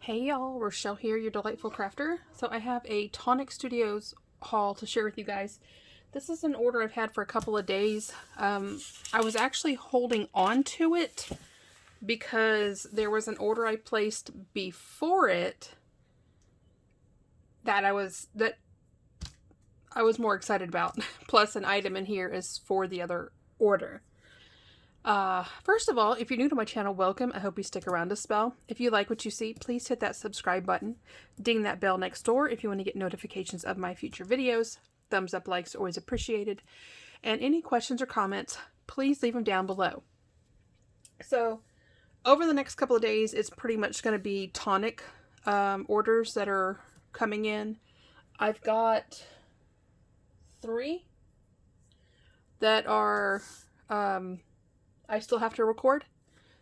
Hey y'all, Rochelle here, your delightful crafter. So I have a Tonic Studios haul to share with you guys. This is an order I've had for a couple of days. I was actually holding on to it because there was an order I placed before it that I was more excited about. Plus an item in here is for the other order. First of all, if you're new to my channel, welcome. I hope you stick around a spell. If you like what you see, please hit that subscribe button. Ding that bell next door if you want to get notifications of my future videos. Thumbs up, likes, always appreciated. And any questions or comments, please leave them down below. So, over the next couple of days, it's pretty much going to be Tonic orders that are coming in. I've got 3 that are... I still have to record,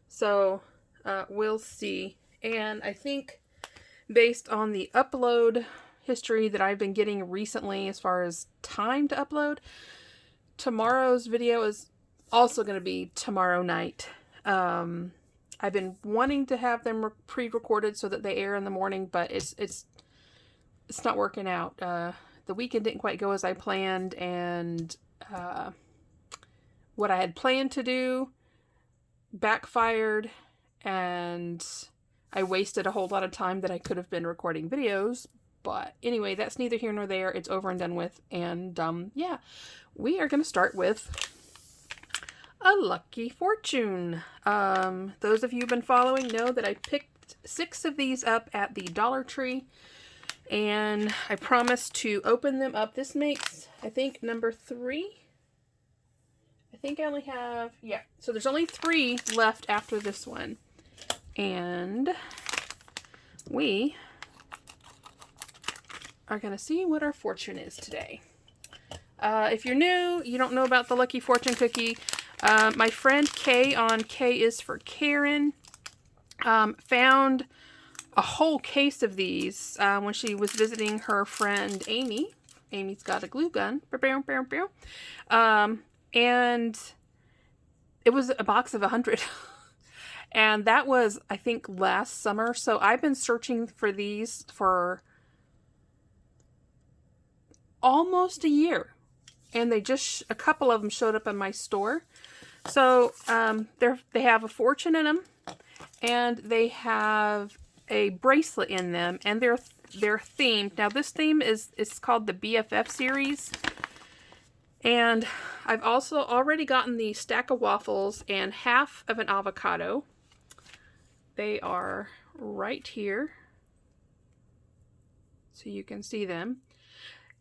so we'll see. And I think based on the upload history that I've been getting recently as far as time to upload, tomorrow's video is also going to be tomorrow night. I've been wanting to have them pre-recorded so that they air in the morning, but it's not working out. The weekend didn't quite go as I planned, and what I had planned to do backfired, and I wasted a whole lot of time that I could have been recording videos. But anyway, that's neither here nor there. It's over and done with. And yeah, we are going to start with a Lucky Fortune. Those of you who've been following know that I picked 6 of these up at the Dollar Tree, and I promised to open them up. This makes, I think, number 3. I think I only have, yeah, so there's only 3 left after this one. And we are going to see what our fortune is today. If you're new, you don't know about the Lucky Fortune cookie, my friend Kay on K is for Karen found a whole case of these when she was visiting her friend Amy. Amy's got a glue gun. And it was a box of 100. And that was, I think, last summer. So I've been searching for these for almost a year. And a couple of them showed up in my store. So they have a fortune in them. And they have a bracelet in them. And they're themed. Now this theme is called the BFF series. And I've also already gotten the stack of waffles and half of an avocado. They are right here, so you can see them.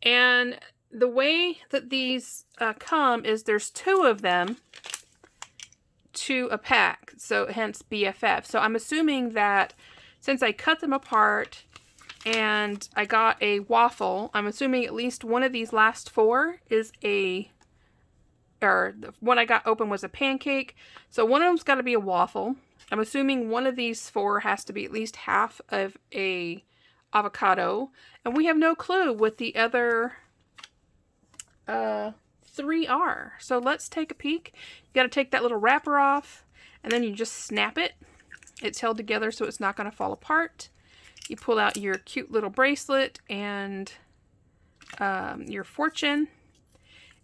And the way that these come is there's 2 of them to a pack, so hence BFF. So I'm assuming that since I cut them apart and I got a waffle, I'm assuming at least one of these last 4 is the one I got open was a pancake. So one of them's got to be a waffle. I'm assuming one of these 4 has to be at least half of a avocado. And we have no clue what the other 3 are. So let's take a peek. You got to take that little wrapper off, and then you just snap it. It's held together so it's not going to fall apart. You pull out your cute little bracelet and your fortune.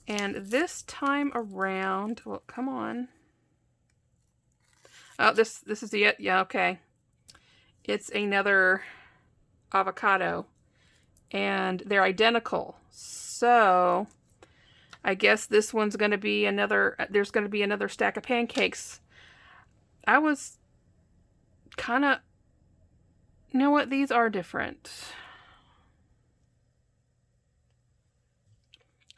And this time around, well, come on. Oh, this is it. Yeah, okay. It's another avocado. And they're identical. So, I guess this one's going to be there's going to be another stack of pancakes. I was kind of... You know what? These are different.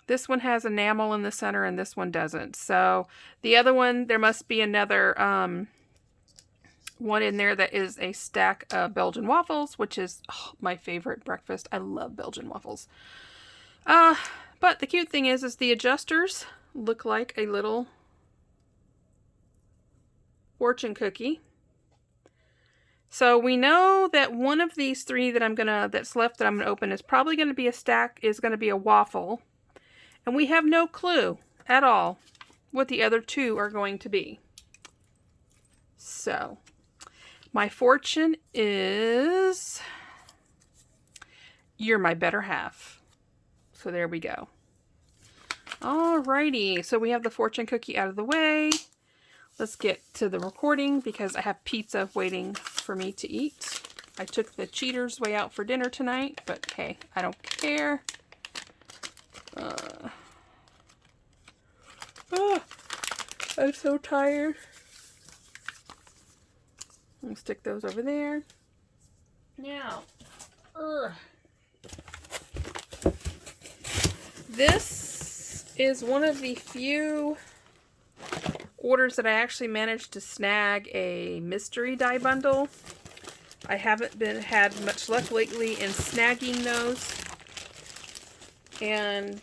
This one has enamel in the center and this one doesn't. So the other one, there must be another one in there that is a stack of Belgian waffles, which is my favorite breakfast. I love Belgian waffles. But the cute thing is the adjusters look like a little fortune cookie. So we know that one of these 3 that's left that I'm gonna open is probably gonna be a waffle. And we have no clue at all what the other 2 are going to be. So My fortune is you're my better half. So there we go. Alrighty, so we have the fortune cookie out of the way. Let's get to the recording because I have pizza waiting for me to eat. I took the cheaters way out for dinner tonight, but hey, I don't care. I'm so tired. I'll stick those over there. Now, this is one of the few orders that I actually managed to snag a mystery die bundle. I haven't had much luck lately in snagging those. And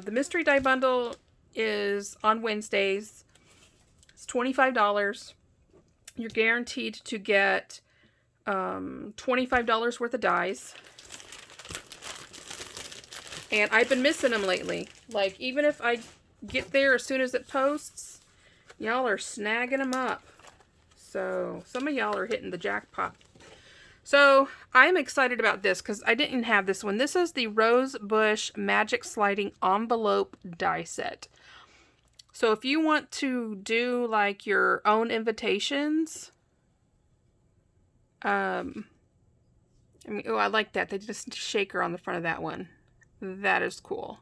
the mystery die bundle is on Wednesdays. It's $25. You're guaranteed to get $25 worth of dies. And I've been missing them lately. Like, even if I get there as soon as it posts, y'all are snagging them up. So, some of y'all are hitting the jackpot. So, I'm excited about this because I didn't have this one. This is the Rose Bush Magic Sliding Envelope die set. So, if you want to do, like, your own invitations, I mean, oh, I like that. They just shaker on the front of that one. That is cool.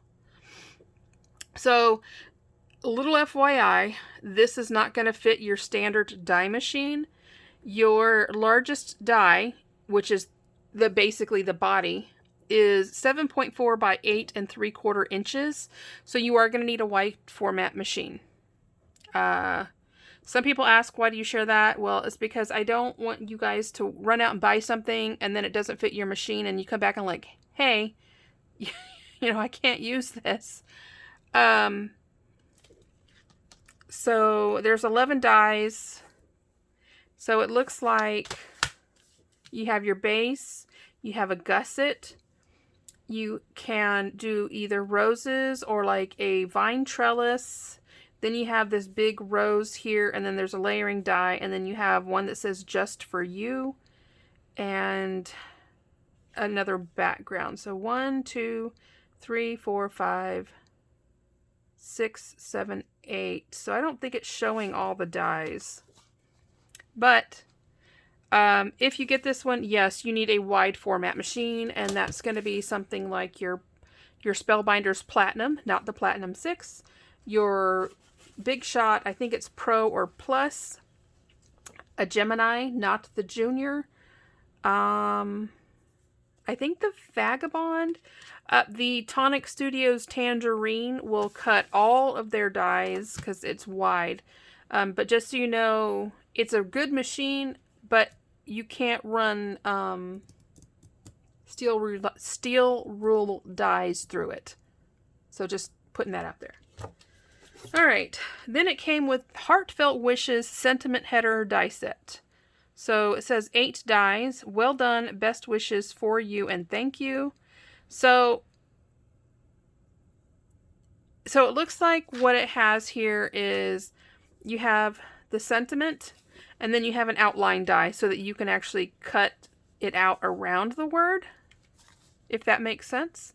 So, a little FYI, this is not going to fit your standard die machine. Your largest die, which is basically the body, is 7.4 by 8 3/4 inches. So you are going to need a wide format machine. Some people ask, why do you share that? Well, it's because I don't want you guys to run out and buy something and then it doesn't fit your machine and you come back and like, hey, you know, I can't use this. So there's 11 dies. So it looks like you have your base, you have a gusset, you can do either roses or like a vine trellis. Then you have this big rose here, and then there's a layering die, and then you have one that says just for you, and another background. So 1, 2, 3, 4, 5, 6, 7, 8. So I don't think it's showing all the dies. But if you get this one, yes, you need a wide format machine, and that's going to be something like your Spellbinder's Platinum, not the Platinum 6. Your Big Shot, I think it's Pro or Plus. A Gemini, not the Junior. I think the Vagabond. The Tonic Studios Tangerine will cut all of their dies because it's wide. But just so you know, it's a good machine, but you can't run steel rule dies through it. So just putting that out there. Alright, then it came with Heartfelt Wishes Sentiment Header die set. So it says 8 dies. Well done, best wishes for you, and thank you. So it looks like what it has here is you have the sentiment, and then you have an outline die so that you can actually cut it out around the word, if that makes sense.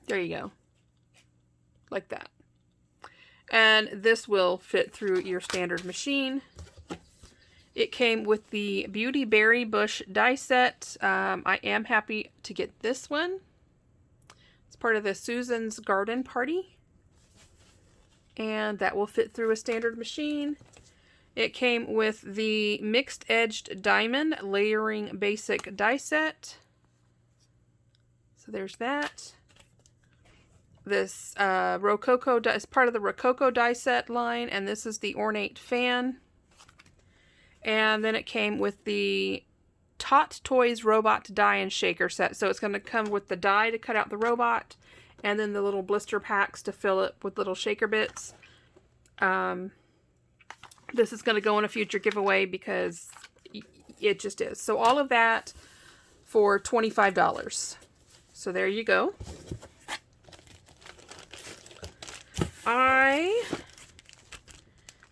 There you go. Like that. And this will fit through your standard machine. It came with the Beauty Berry Bush die set. I am happy to get this one. It's part of the Susan's Garden Party. And that will fit through a standard machine. It came with the Mixed Edged Diamond Layering Basic die set. So there's that. This Rococo is part of the Rococo die set line, and this is the Ornate Fan. And then it came with the Tot Toys Robot Die and Shaker set. So it's going to come with the die to cut out the robot, and then the little blister packs to fill it with little shaker bits. This is going to go in a future giveaway because it just is. So all of that for $25. So there you go.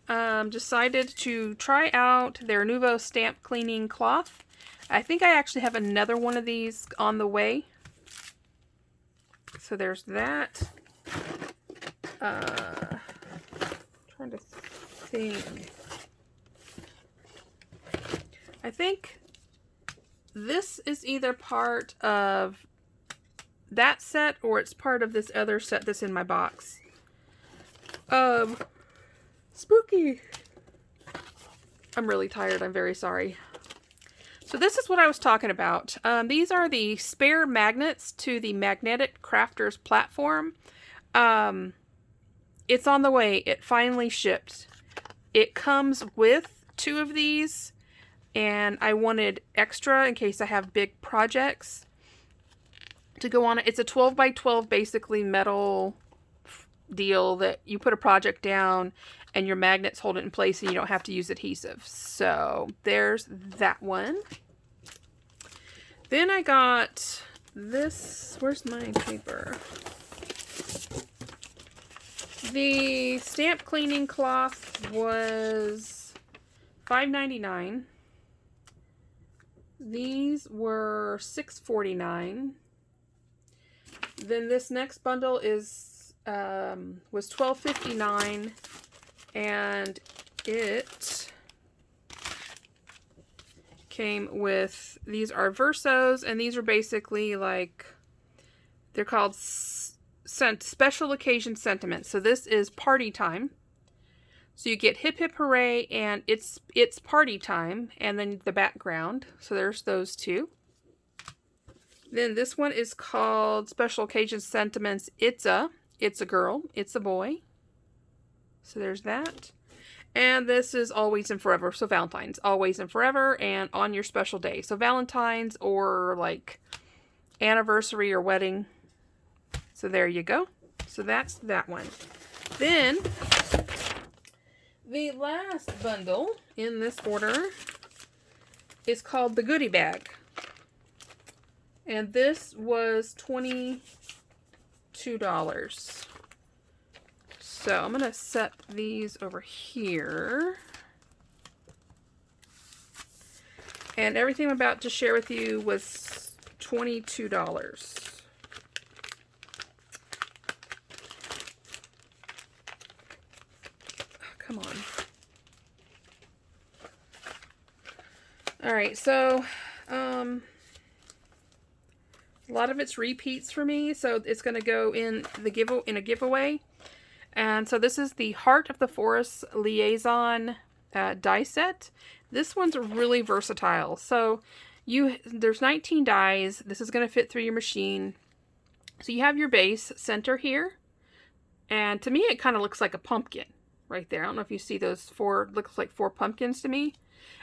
decided to try out their Nuvo stamp cleaning cloth. I think I actually have another one of these on the way. So there's that. Trying to think. I think this is either part of that set or it's part of this other set that's in my box. Spooky. I'm really tired. I'm very sorry. So this is what I was talking about. These are the spare magnets to the Magnetic Crafters platform. It's on the way. It finally shipped. It comes with 2 of these, and I wanted extra in case I have big projects to go on it. It's a 12 by 12 basically metal deal that you put a project down and your magnets hold it in place and you don't have to use adhesive. So there's that one. Then I got this. Where's my paper? The stamp cleaning cloth was $5.99. These were $6.49. Then this next bundle is was $12.59, and it came with, these are Versos, and these are basically like, they're called special occasion sentiments. So this is party time. So you get hip hip hooray and it's party time, and then the background. So there's those 2. Then this one is called Special Occasion Sentiments. It's a girl, it's a boy. So there's that. And this is Always and Forever. So Valentine's, Always and Forever, and on your special day. So Valentine's or like anniversary or wedding. So there you go. So that's that one. Then the last bundle in this order is called the Goodie Bag. And this was $22. So I'm going to set these over here. And everything I'm about to share with you was $22. Come on. Alright, so a lot of it's repeats for me, so it's going to go in a giveaway. And so this is the Heart of the Forest Liaison die set. This one's really versatile. So there's 19 dies. This is going to fit through your machine. So you have your base center here, and to me it kind of looks like a pumpkin right there. I don't know if you see those 4, looks like 4 pumpkins to me.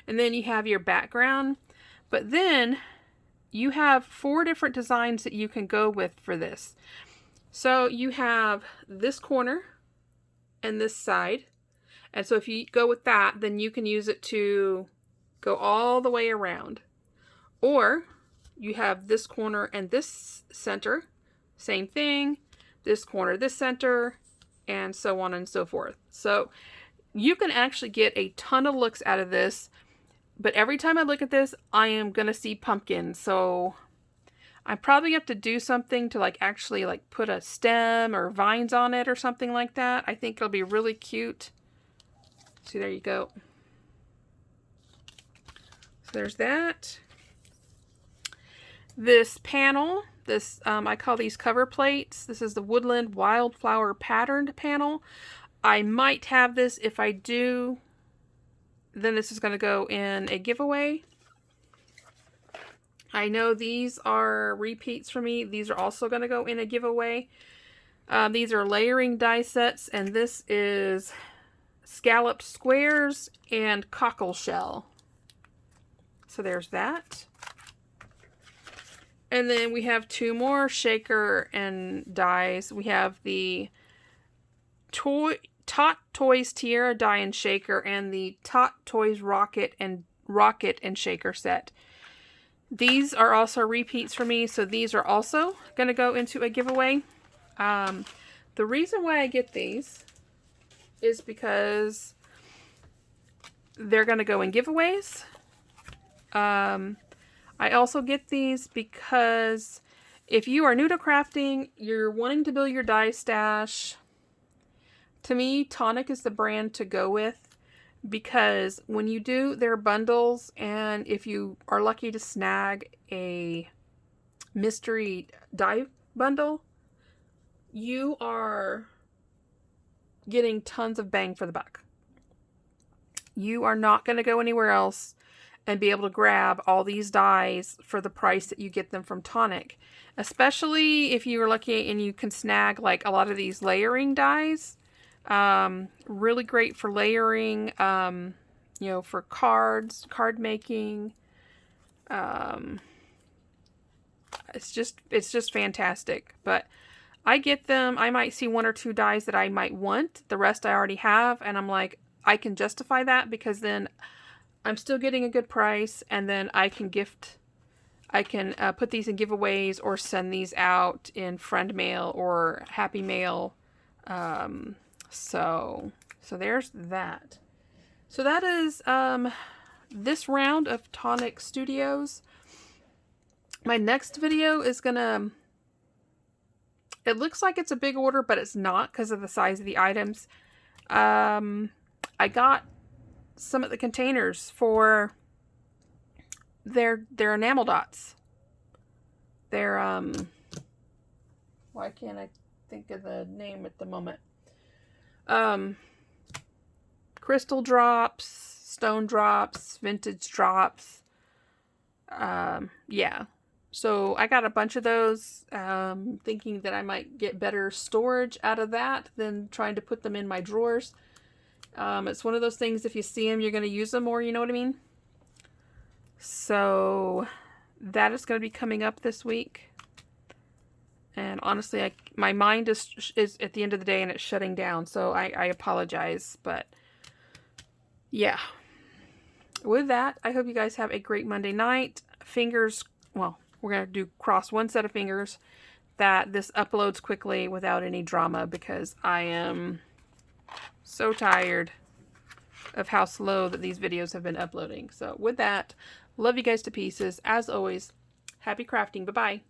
And then you have your background, but then you have 4 different designs that you can go with for this. So you have this corner and this side. And so if you go with that, then you can use it to go all the way around. Or you have this corner and this center, same thing, this corner, this center, and so on and so forth. So you can actually get a ton of looks out of this. But every time I look at this, I am going to see pumpkins. So I probably have to do something to actually put a stem or vines on it or something like that. I think it'll be really cute. See, there you go. So there's that. This panel, I call these cover plates. This is the Woodland Wildflower patterned panel. I might have this. If I do, then this is going to go in a giveaway. I know these are repeats for me. These are also going to go in a giveaway. These are layering die sets, and this is scalloped squares and cockle shell. So there's that. And then we have 2 more shaker and dies. We have the Tot Toys Tiara die and shaker and the Tot Toys Rocket and shaker set. These are also repeats for me, so these are also going to go into a giveaway. The reason why I get these is because they're going to go in giveaways. I also get these because if you are new to crafting, you're wanting to build your die stash, to me, Tonic is the brand to go with, because when you do their bundles, and if you are lucky to snag a mystery die bundle, you are getting tons of bang for the buck. You are not going to go anywhere else and be able to grab all these dies for the price that you get them from Tonic. Especially if you are lucky and you can snag like a lot of these layering dies. Really great for layering, you know, for cards, card making. It's just fantastic. But I get them. I might see one or two dies that I might want. The rest I already have. And I'm like, I can justify that because then I'm still getting a good price, and then I can put these in giveaways or send these out in friend mail or happy mail. So there's that. So that is this round of Tonic Studios. My next video is gonna, it looks like it's a big order, but it's not because of the size of the items. I got some of the containers for their enamel dots. Their why can't I think of the name at the moment? Crystal drops, stone drops, vintage drops. Yeah. So I got a bunch of those, thinking that I might get better storage out of that than trying to put them in my drawers. It's one of those things, if you see them, you're going to use them more, you know what I mean? So that is going to be coming up this week. And honestly, my mind is at the end of the day and it's shutting down. So I apologize. But yeah. With that, I hope you guys have a great Monday night. Well, we're going to cross one set of fingers that this uploads quickly without any drama, because I am so tired of how slow that these videos have been uploading. So with that, love you guys to pieces. As always, happy crafting. Bye-bye.